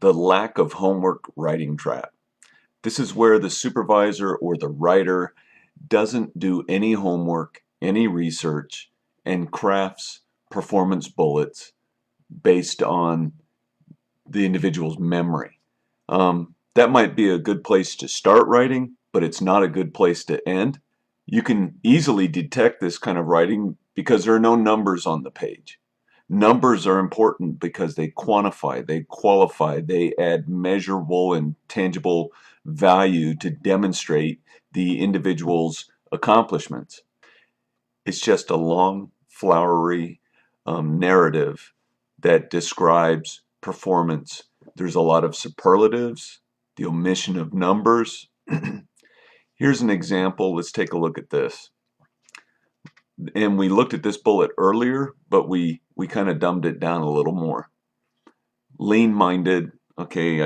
The lack of homework writing trap. This is where the supervisor or the writer doesn't do any homework, any research, and crafts performance bullets based on the individual's memory. That might be a good place to start writing, but it's not a good place to end. You can easily detect this kind of writing because there are no numbers on the page. Numbers are important because they quantify, they qualify, they add measurable and tangible value to demonstrate the individual's accomplishments. It's just a long, flowery narrative that describes performance. There's a lot of superlatives, the omission of numbers. Here's an example. Let's take a look at this. And we looked at this bullet earlier, but we kind of dumbed it down a little more. Lean-minded. Okay,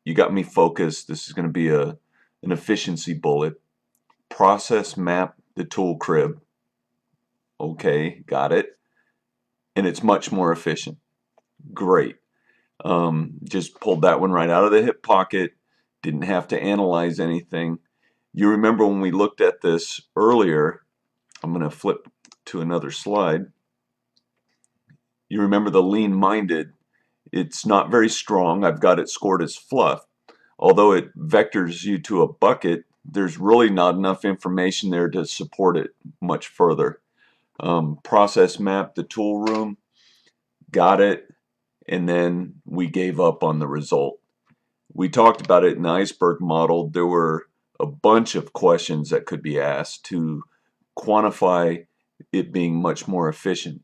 you got me focused. This is going to be an efficiency bullet. Process map the tool crib. Okay, got it. And it's much more efficient. Great. Just pulled that one right out of the hip pocket. Didn't have to analyze anything. You remember when we looked at this earlier, I'm going to flip to another slide. You remember the lean-minded. It's not very strong. I've got it scored as fluff. Although it vectors you to a bucket, there's really not enough information there to support it much further. Process map the tool room. Got it. And then we gave up on the result. We talked about it in the iceberg model. There were a bunch of questions that could be asked to quantify it being much more efficient.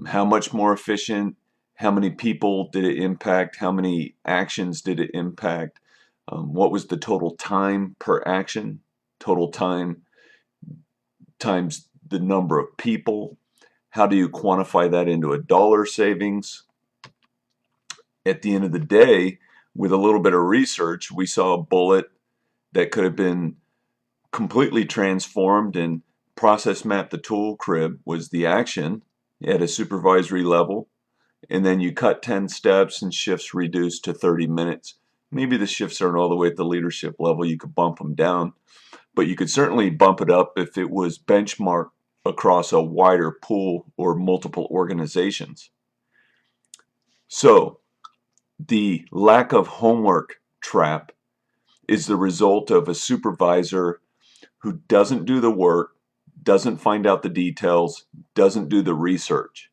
How much more efficient? How many people did it impact? How many actions did it impact? What was the total time per action? Total time times the number of people. How do you quantify that into a dollar savings? At the end of the day, with a little bit of research, we saw a bullet that could have been completely transformed, and process map the tool crib was the action at a supervisory level, and then you cut 10 steps and shifts reduced to 30 minutes. Maybe the shifts aren't all the way at the leadership level. You could bump them down, but you could certainly bump it up if it was benchmarked across a wider pool or multiple organizations. So the lack of homework trap is the result of a supervisor who doesn't do the work, doesn't find out the details, doesn't do the research.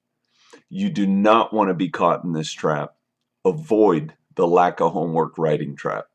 You do not want to be caught in this trap. Avoid the lack of homework writing trap.